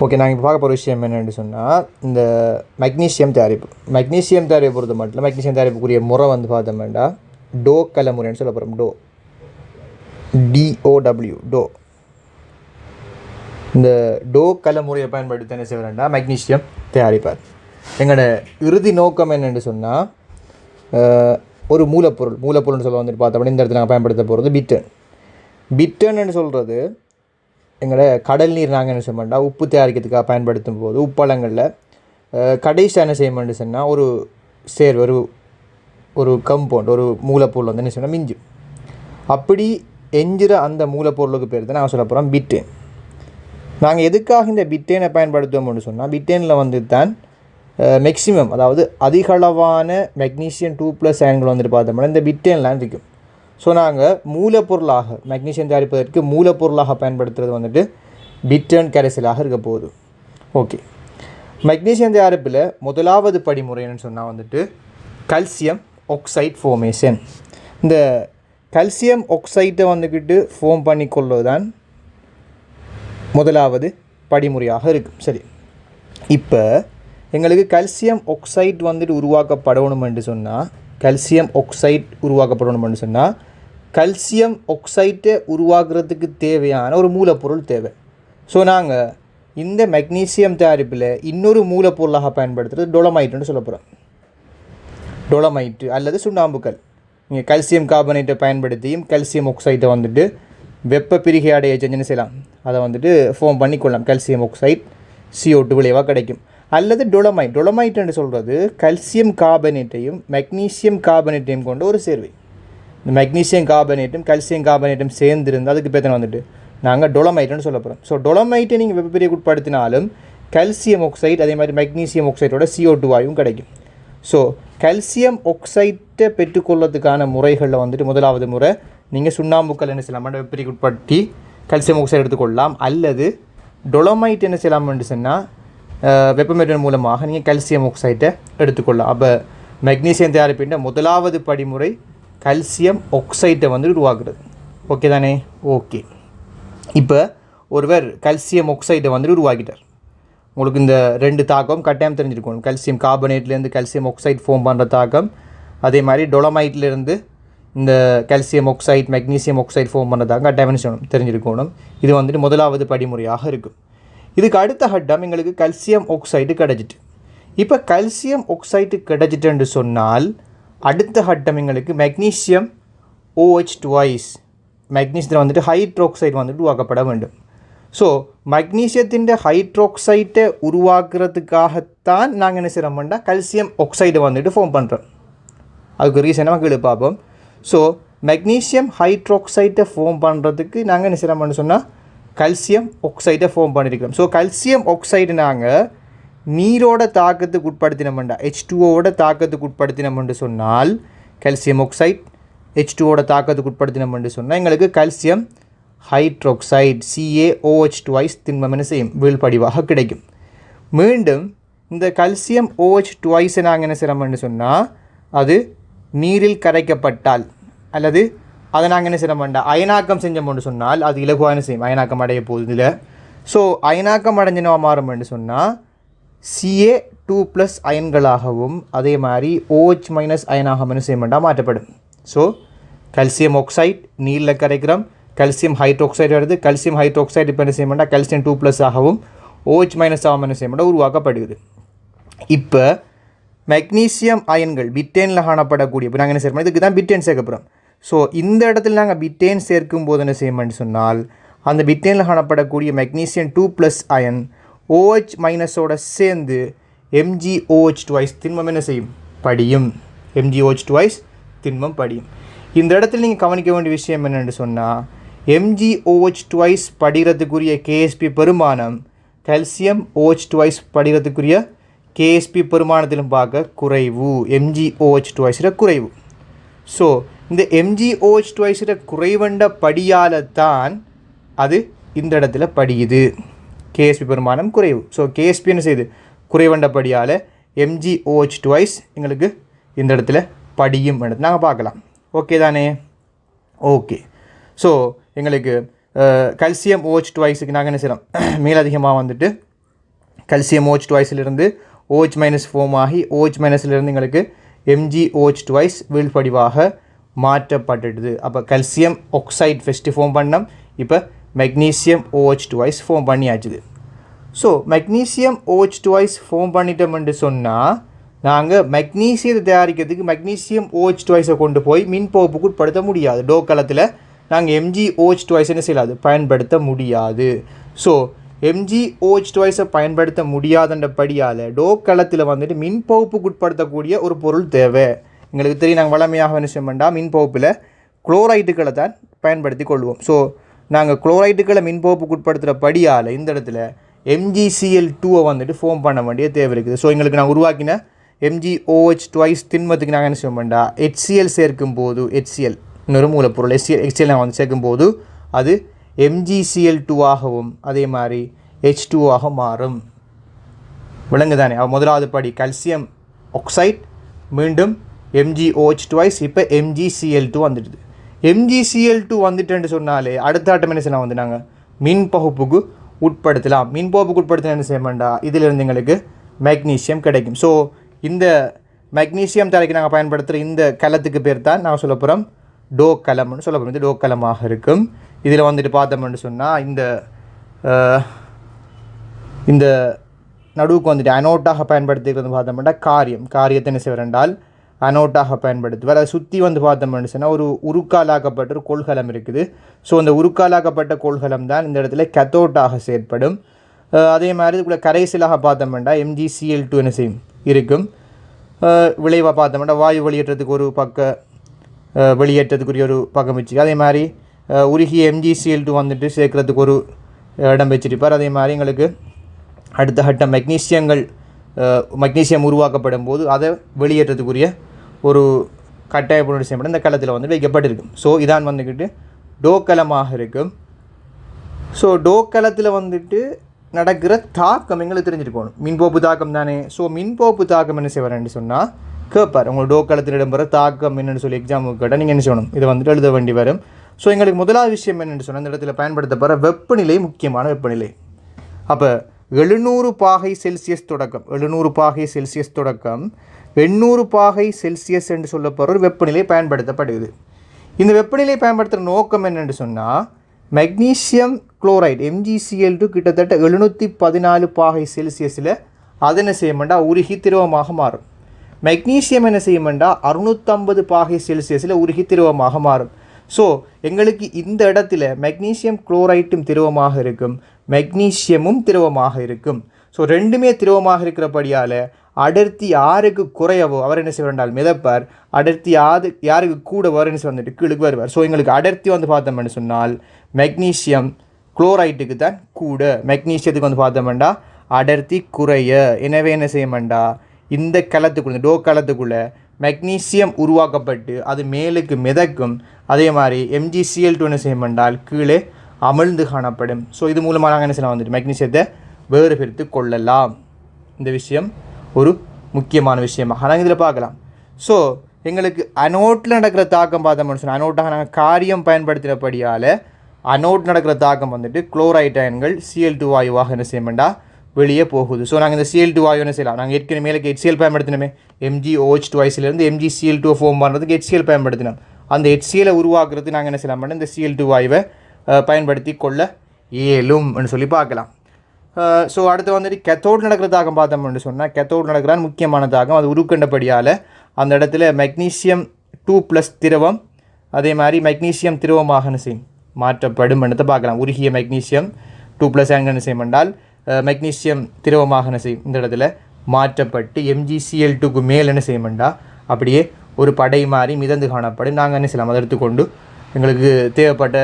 Okay, நாங்கள் இப்போ பார்க்க போகிற விஷயம் என்னென்னு சொன்னால், இந்த மெக்னீசியம் தயாரிப்பு. மெக்னீசியம் தயாரிப்பு பொறுத்த மட்டும் மெக்னீசியம் தயாரிப்புக்குரிய முறை வந்து பார்த்தோம்னா டோ கலமுறைன்னு சொல்ல போகிறோம். DOW to. இந்த டோ கலமுறையை பயன்படுத்தி என்ன செய்வார்னா மெக்னீசியம் தயாரிப்பார். எங்களோட இறுதி நோக்கம் என்னென்னு சொன்னால், ஒரு மூலப்பொருள்னு சொல்ல வந்துட்டு பார்த்தோம்னா இந்த இடத்துல நாங்கள் பயன்படுத்த போகிறது பிட்டன்னு சொல்கிறது எங்களோட கடல் நீர். நாங்கள் என்ன செய்யமாட்டா உப்பு தயாரிக்கிறதுக்காக பயன்படுத்தும் போது உப்பளங்களில் கடைசியாக என்ன செய்யணும்னு சொன்னால் ஒரு கம்பவுண்ட், ஒரு மூலப்பொருள் வந்து என்ன செய்யணும் மிஞ்சும். அப்படி எஞ்சுற அந்த மூலப்பொருளுக்கு பேர் தான் நாங்கள் சொல்ல போகிறோம் பிட்டேன். நாங்கள் எதுக்காக இந்த பிட்டேனை பயன்படுத்துவோம்னு சொன்னால், பிட்டேனில் வந்து தான் மேக்சிமம், அதாவது அதிகளவான மெக்னீசியம் 2+ அயன்கள் வந்துட்டு பார்த்தோம்னா இந்த பிட்டேன்லாம் இருக்கும். ஸோ நாங்கள் மூலப்பொருளாக மெக்னீசியம் தயாரிப்பதற்கு மூலப்பொருளாக பயன்படுத்துகிறது வந்துட்டு பிட்டேன் கரைசலாக இருக்க போகுது. ஓகே, மெக்னீசியம் தயாரிப்பில் முதலாவது படிமுறைன்னு சொன்னால் வந்துட்டு கல்சியம் ஆக்சைடு ஃபார்மேஷன். இந்த கல்சியம் ஆக்சைட்டை வந்துக்கிட்டு ஃபார்ம் பண்ணிக்கொள்வது தான் முதலாவது படிமுறையாக இருக்கும். சரி, இப்போ எங்களுக்கு கல்சியம் ஆக்சைடு வந்துட்டு உருவாக்கப்படணுமென்று சொன்னால், கல்சியம் ஆக்சைட்டை உருவாக்குறதுக்கு தேவையான ஒரு மூலப்பொருள் தேவை. ஸோ நாங்கள் இந்த மெக்னீசியம் தயாரிப்பில் இன்னொரு மூலப்பொருளாக பயன்படுத்துகிறது டொலமைட்டுன்னு சொல்ல போகிறோம். டொலமைட்டு அல்லது சுண்ணாம்புக்கல். நீங்கள் கல்சியம் கார்பனேட்டை பயன்படுத்தியும் கல்சியம் ஆக்சைட்டை வந்துட்டு வெப்ப பிரிகை அடைய செஞ்சுன்னு செய்யலாம். அதை வந்துட்டு ஃபார்ம் பண்ணிக்கொள்ளலாம். கல்சியம் ஆக்சைடு CO2 விளைவாக கிடைக்கும். அல்லது டொலமைட்டுன்னு சொல்கிறது கல்சியம் கார்பனேட்டையும் மெக்னீசியம் கார்பனேட்டையும் கொண்ட ஒரு சேர்வை. இந்த மெக்னீசியம் கார்பனேட்டும் கல்சியம் கார்பனேட்டும் சேர்ந்துருந்து அதுக்கு பேர் வந்துட்டு நாங்கள் டொலமைட்டுன்னு சொல்ல போகிறோம். ஸோ டொலமைட்டை நீங்கள் வெப்பப்பிரியை உட்படுத்தினாலும் கல்சியம் ஆக்சைடு அதே மாதிரி மெக்னீசியம் ஆக்சைடோட CO2 வாயும் கிடைக்கும். ஸோ கல்சியம் ஆக்சைட்டை பெற்றுக்கொள்வதுக்கான முறைகளில் வந்துட்டு முதலாவது முறை நீங்கள் சுண்ணாம்புக்கல் என்ன செய்யலாம், வெப்பப்பிரிக்கு உட்படுத்தி கல்சியம் ஆக்சைடு எடுத்துக்கொள்ளலாம். அல்லது டொலமைட் என்ன செய்யலாம்னு சொன்னால் வெப்பமேற்றல் மூலமாக நீங்கள் கல்சியம் ஆக்சைட்டை எடுத்துக்கொள்ளலாம். அப்போ மெக்னீசியம் தயாரிப்பின்ற முதலாவது படிமுறை கல்சியம் ஆக்சைட்டை வந்து உருவாக்குறது. ஓகே தானே? ஓகே, இப்போ ஒருவர் கல்சியம் ஆக்சைட்டை வந்து உருவாக்கிட்டார். உங்களுக்கு இந்த ரெண்டு தாக்கம் கட்டாயம் தெரிஞ்சிருக்கணும். கல்சியம் கார்பனேட்லேருந்து கல்சியம் ஆக்சைடு ஃபார்ம் பண்ணுற தாக்கம், அதே மாதிரி டொலமைட்லேருந்து இந்த calcium oxide magnesium oxide form பண்ணுற தாக்கம் கட்டாயம் தெரிஞ்சிருக்கணும். இது வந்துட்டு முதலாவது படிமுறையாக இருக்கும். இதுக்கு அடுத்த கட்டம் எங்களுக்கு கல்சியம் ஆக்சைடு கிடச்சிட்டு. இப்போ கல்சியம் ஆக்சைடு கிடச்சிட்டுன்னு சொன்னால் அடுத்த கட்டம் எங்களுக்கு மெக்னீசியம் OH2 மெக்னீசியத்தில் வந்துட்டு ஹைட்ரோக்சைடு வந்துட்டு உருவாக்கப்பட வேண்டும். ஸோ மெக்னீசியத்தின் ஹைட்ரோக்சைட்டை உருவாக்குறதுக்காகத்தான் நாங்கள் என்ன செய்கிறோம்னா கல்சியம் ஆக்சைடை வந்துட்டு ஃபார்ம் பண்ணுறோம். அதுக்கு ரீசன் நமக்கு பார்ப்போம். ஸோ மெக்னீசியம் ஹைட்ரோக்சைட்டை ஃபார்ம் பண்ணுறதுக்கு நாங்கள் என்ன செய்கிறோம்னு சொன்னால் கல்சியம் ஆக்சைடை ஃபார்ம் பண்ணியிருக்கிறோம். ஸோ கல்சியம் ஆக்சைடு நாங்கள் நீரோட தாக்கத்துக்கு உட்படுத்தினோம்டா, H2O தாக்கத்துக்கு உட்படுத்தினோம்னு சொன்னால் கல்சியம் ஆக்சைடு H2O தாக்கத்துக்கு உட்படுத்தினோம்னு சொன்னால் எங்களுக்கு கல்சியம் ஹைட்ரோக்சைடு CaOH2 திண்மம் என்ன செய்யும், வீழ்படிவாக கிடைக்கும். மீண்டும் இந்த கல்சியம் OH2 நாங்கள் என்ன செய்கிறோம்னு சொன்னால் அது நீரில் கரைக்கப்பட்டால் அல்லது அதை நாங்கள் என்ன செய்யணும்டா அயனாக்கம் செஞ்சோம்னு சொன்னால் அது இலகுவான செய்யும், அயனாக்கம் அடைய போகுது இல்லை. ஸோ அயனாக்கம் அடைஞ்சினவா மாறும்னு சொன்னால் Ca2+ அயன்களாகவும் அதே மாதிரி OH- அயனாகவும் என்ன செய்ய வேண்டாம் மாற்றப்படும். ஸோ கல்சியம் ஆக்சைடு நீரில் கரைக்கிறோம், கல்சியம் ஹைட்ரோக்சைடு வருது. கல்சியம் ஹைட்ரோக்சைடு இப்போ என்ன செய்ய வேண்டாம் கல்சியம் 2+ ஆகவும் OH- ஆகவும் என்ன செய்ய வேண்டாம் உருவாக்கப்படுகிறது. இப்போ மெக்னீசியம் அயன்கள் பிட்டேனில் காணப்படக்கூடிய இப்போ நாங்கள் என்ன செய்யணும், இதுக்கு தான் பிட்டேன் சேர்க்கப்படுறோம். ஸோ இந்த இடத்துல நாங்கள் பிட்டேன் சேர்க்கும் போது என்ன செய்யணும்னு சொன்னால் அந்த பிட்டேனில் காணப்படக்கூடிய மெக்னீசியம் 2+ அயன் OH- சேர்ந்து MgOH2 திண்மம் என்ன செய்யும், படியும். MgOH2 திண்மம் படியும். இந்த இடத்துல நீங்கள் கவனிக்க வேண்டிய விஷயம் என்னென்னு சொன்னால் MgOH2 படிகிறதுக்குரிய KSP பெருமானம் கல்சியம் OH2 படிகிறதுக்குரிய KSP பெருமானத்திலும் பார்க்க குறைவு, MgOH2 குறைவு. ஸோ இந்த MgOH2 குறைவண்ட படியால் தான் அது இந்த இடத்துல படியுது, KSP பெருமானம் குறைவு. ஸோ KSP என்ன செய்யுது, குறைவண்ட படியால் MgOH2 எங்களுக்கு இந்த இடத்துல படியும் எடுத்து நாங்கள் பார்க்கலாம். ஓகே தானே? ஓகே, ஸோ எங்களுக்கு கல்சியம் OH2 நாங்கள் என்ன செய்கிறோம் மேலதிகமாக வந்துட்டு கல்சியம் OH டுவைஸிலிருந்து OH மைனஸ் ஃபார்ம் ஆகி OH மைனஸ்லேருந்து எங்களுக்கு MgOH டுவைஸ் வீழ்படிவாக மாற்றப்பட்டுடுது. அப்போ கல்சியம் ஆக்சைடு ஃபஸ்ட்டு ஃபார்ம் பண்ணோம், இப்போ மெக்னீசியம் OH டுவைஸ் ஃபார்ம் பண்ணியாச்சுது. So magnesium OH twice form பண்ணிட்டோம்னு சொன்னால் நாங்கள் மெக்னீசியத்தை தயாரிக்கிறதுக்கு மெக்னீசியம் OH டுவைஸை கொண்டு போய் மின்பகுப்புக்கு உட்படுத்த முடியாது. டோ களத்தில் நாங்கள் MgOH டுவைஸ் என்ன செய்யலாது, பயன்படுத்த முடியாது. ஸோ MgOH டுவைஸை பயன்படுத்த முடியாதன்றபடியால் டோ களத்தில் வந்துட்டு மின்பகுப்புக்கு உட்படுத்தக்கூடிய ஒரு பொருள் தேவை. எங்களுக்கு தெரியும், நாங்கள் வளமையாக என்ன செய்யணும்னா மின்பகுப்பில் குளோரைட்டுகளை தான் பயன்படுத்தி கொள்வோம். ஸோ நாங்கள் குளோரைட்டுகளை மின்பகுப்புக்கு உட்படுத்துகிறபடியால் இந்த இடத்துல MgCl2 வந்துட்டு ஃபார்ம் பண்ண வேண்டிய தேவை இருக்குது. ஸோ எங்களுக்கு நாங்கள் உருவாக்கின MgOH டுவைஸ் திண்மத்துக்கு நாங்கள் என்ன செய்வோம்னா HCl சேர்க்கும் போது, HCl இன்னொரு மூலப்பொருள் HCl நாங்கள் வந்து சேர்க்கும்போது அது MgCl2 ஆகவும் அதே மாதிரி H2 ஆக மாறும். விளங்கு தானே? முதலாவது படி கல்சியம் ஆக்சைடு, மீண்டும் MgOH டுவைஸ், இப்போ MgCl2 வந்துடுது. MgCl2 வந்துட்டுன்னு சொன்னாலே அடுத்த ஆட்டம் என்ன செய்யலாம், வந்து நாங்கள் மின் பகுப்புக்கு உட்படுத்தலாம். மின் பகுப்புக்கு உட்படுத்தினா என்ன செய்ய வேண்டாம், இதிலிருந்து எங்களுக்கு மெக்னீசியம் கிடைக்கும். ஸோ இந்த மெக்னீசியம் தரைக்கு நாங்கள் பயன்படுத்துகிற இந்த கலத்துக்கு பேர் தான் நாங்கள் சொல்ல போகிறோம் டோ கலம்னு சொல்ல போகிறோம். இது டோ கலமாக இருக்கும். இதில் வந்துட்டு பார்த்தோம்னு சொன்னால் இந்த நடுவுக்கு வந்துட்டு அனோட்டாக பயன்படுத்திக்கிறது பார்த்தோம்னா காரியத்தை என்ன செய்வார் என்றால் அனோட்டாக பயன்படுத்துவார். அதை சுற்றி வந்து பார்த்தோம்னு சொன்னால் ஒரு உருக்காலாக்கப்பட்ட ஒரு கொள்கலம் இருக்குது. ஸோ அந்த உருக்காலாக்கப்பட்ட கொள்கலம் தான் இந்த இடத்துல கத்தோட்டாக செயற்படும். அதே மாதிரி இதுக்குள்ள கரைசலாக பார்த்தோம்னா MgCl2 என்ன செய்யும் இருக்கும். விளைவாக பார்த்தோம்னா வாயு வெளியேற்றத்துக்கு ஒரு வெளியேற்றத்துக்குரிய ஒரு பக்கம் வச்சு, அதே மாதிரி உருகிய MgCl2 வந்துட்டு சேர்க்கறதுக்கு ஒரு இடம் வச்சிருப்பார். அதே மாதிரி எங்களுக்கு அடுத்த கட்ட மெக்னீசியம் உருவாக்கப்படும் போது அதை வெளியேற்றத்துக்குரிய ஒரு கட்டாய பொருள் செய்யப்படும் இந்த களத்தில் வந்து வைக்கப்பட்டிருக்கும். ஸோ இதான் வந்துக்கிட்டு டோ களமாக இருக்கும். ஸோ டோ களத்தில் வந்துட்டு நடக்கிற தாக்கம் எங்களுக்கு தெரிஞ்சிருக்கணும். மின்போப்பு தாக்கம் தானே. ஸோ மின்போப்பு தாக்கம் என்ன செய்வார்ன்னு சொன்னால் கேட்பார், உங்கள் டோ களத்தில் இடம்பெற தாக்கம் என்னென்னு சொல்லி எக்ஸாமுக்கு கேட்டால் நீங்கள் என்ன செய்யணும், இதை வந்துட்டு எழுத வேண்டி வரும். ஸோ எங்களுக்கு முதலாவது விஷயம் என்னென்னு சொன்னால் இந்த இடத்துல பயன்படுத்தப்படுற வெப்பநிலை முக்கியமான வெப்பநிலை. அப்போ 700 பாகை செல்சியஸ் தொடக்கம் 700 பாகை செல்சியஸ் தொடக்கம் 800 பாகை செல்சியஸ் என்று சொல்லப்படுற ஒரு வெப்பநிலை பயன்படுத்தப்படுகிறது. இந்த வெப்பநிலை பயன்படுத்துகிற நோக்கம் என்னென்னு சொன்னால் மெக்னீசியம் குளோரைடு MgCl2 கிட்டத்தட்ட 714 பாகை செல்சியஸில் அது என்ன செய்யமெண்டா உருகி திரவமாக மாறும். மெக்னீசியம் என்ன செய்யமெண்டா 650 பாகை செல்சியஸில் உருகி திரவமாக மாறும். ஸோ எங்களுக்கு இந்த இடத்துல மெக்னீசியம் குளோரைட்டும் திரவமாக இருக்கும், மெக்னீசியமும் திரவமாக இருக்கும். ஸோ ரெண்டுமே திரவமாக இருக்கிறபடியால் அடர்த்தி யாருக்கு குறையவோ அவர் என்ன செய்வார் மிதப்பார், அடர்த்தி யாருக்கு கூட வரன்னு வந்துட்டு கீழுக்கு வருவார். ஸோ எங்களுக்கு அடர்த்தி வந்து பார்த்தோம்னு சொன்னால் மெக்னீசியம் குளோரைட்டுக்கு தான் கூட, மெக்னீசியத்துக்கு வந்து பார்த்தோம்னா அடர்த்தி குறைய. எனவே என்ன செய்யமாண்டா இந்த களத்துக்குள்ள டோ களத்துக்குள்ளே மெக்னீசியம் உருவாக்கப்பட்டு அது மேலுக்கு மிதக்கும். அதே மாதிரி MgCl2 என்ன செய்யமாண்டால் கீழே அமிழ்ந்து காணப்படும். ஸோ இது மூலமாக நாங்கள் என்ன செய்யலாம் வந்துட்டு மெக்னீசியத்தை வேறு பிரித்து கொள்ளலாம். இந்த விஷயம் ஒரு முக்கியமான விஷயமாக நாங்கள் இதில் பார்க்கலாம். ஸோ எங்களுக்கு அனோட்டில் நடக்கிற தாக்கம் பார்த்தோம்னு சொன்னால் அனோட்டாக நாங்கள் காரியம் பயன்படுத்தினபடியால் அனோட் நடக்கிற தாக்கம் வந்துட்டு குளோரைட் அயன்கள் Cl2 வாயுவாக என்ன செய்யமாண்டா வெளியே போகுது. ஸோ நாங்கள் இந்த Cl2 வாயு என்ன செய்யலாம், நாங்கள் ஏற்கனவே மேலே HCl பயன்படுத்தினோமே, MgOH டுவைஸிலேருந்து MgCl2 ஃபார்ம் பண்ணுறதுக்கு HCl பயன்படுத்தினோம். அந்த HCl உருவாக்குறதுக்கு நாங்கள் என்ன செய்யலாம், இந்த Cl2 வாயுவை பயன்படுத்தி கொள்ள இயலும்னு சொல்லி பார்க்கலாம். ஸோ அடுத்து வந்துட்டு கெத்தோடு நடக்கிற தாக்கம் பார்த்தோம்னு சொன்னால் கெத்தோடு நடக்கிறான் முக்கியமான தாக்கம். அது உருக்கண்டபடியால் அந்த இடத்துல மெக்னீசியம் 2+ திரவம் அதே மாதிரி மெக்னீசியம் திரவமாக என்ன செய்யும் மாற்றப்படும் என்னத்தை பார்க்கலாம். உருகிய மெக்னீசியம் 2+ என்ன செய்யும் என்றால் மெக்னீசியம் திரவமாக என்ன செய்யும் இந்த இடத்துல மாற்றப்பட்டு MgCl2க்கு மேல் என்ன செய்யமெண்டா அப்படியே ஒரு படை மாறி மிதந்து காணப்படும். நாங்கள் என்ன செய்யலாம், அதை எடுத்துக்கொண்டு எங்களுக்கு தேவைப்பட்ட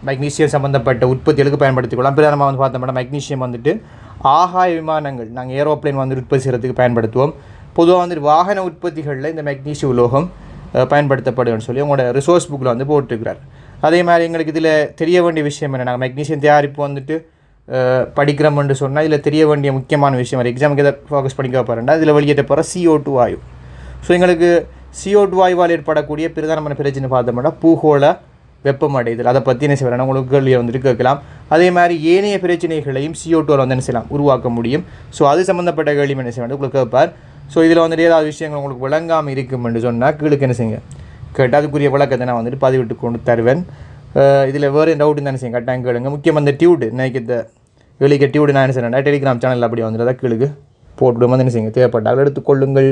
மெக்னீசியம் சம்மந்தப்பட்ட உற்பத்திகளுக்கு பயன்படுத்திக்கொள்ளலாம். பிரதானமாக வந்து பார்த்தோம்னா மெக்னீசியம் வந்துட்டு ஆகாய விமானங்கள் நாங்கள் ஏரோப்ளைன் வந்து உற்பத்தி செய்கிறதுக்கு பயன்படுத்துவோம். பொதுவாக வந்துட்டு வாகன உற்பத்திகளில் இந்த மெக்னீசியம் உலோகம் பயன்படுத்தப்படும்னு சொல்லி உங்களோட ரிசோர்ஸ் புக்கில் வந்து போட்டிருக்கிறார். அதே மாதிரி எங்களுக்கு இதில் தெரிய வேண்டிய விஷயம் என்ன, நாங்கள் மெக்னீசியம் தயாரிப்பு வந்துட்டு படிக்கிறோம்னு சொன்னால் இதில் தெரிய வேண்டிய முக்கியமான விஷயம் ஒரு எக்ஸாமுக்கு எதை ஃபோக்கஸ் பண்ணிக்க போகிறேன்டா இதில் வெளியேற்ற போகிற CO2 வாயு. ஸோ எங்களுக்கு CO2 வாயுவால் ஏற்படக்கூடிய பிரதானமான பிரச்சனை பார்த்தோம்னா பூகோள வெப்பமடைதல் அதை பற்றி என்ன செய்யலாம் உங்களுக்கு கேள்வியை வந்துட்டு கேட்கலாம். அதே மாதிரி ஏனைய பிரச்சனைகளையும் CO2 வந்து என்ன செய்யலாம் உருவாக்க முடியும். ஸோ அது சம்மந்தப்பட்ட கேள்வி என்ன செய்ய உங்களுக்கு கேட்பார். ஸோ இதில் வந்துட்டு ஏதாவது விஷயங்கள் உங்களுக்கு விளங்காமல் இருக்கும்னு சொன்னால் கீழுக்கு என்ன செய்யுங்க கேட்டால் அதுக்குரிய விளக்கத்தை நான் வந்துட்டு பதிவிட்டு கொண்டு தருவேன். இதில் வேறு டவுட் என்ன செய்யுங்க கட்டாயம் கேளுங்க. முக்கியமாக அந்த டியூடு இன்னைக்கு இந்த வெளியே டியூடு நான் என்ன செய்யறேன் டெலிகிராம் சேனலில் அப்படி வந்துட்டு கீழுக்கு போட்டு வந்து என்ன செய்யுங்க தேவைப்பட்டால் எடுத்துக்கொள்ளுங்கள்.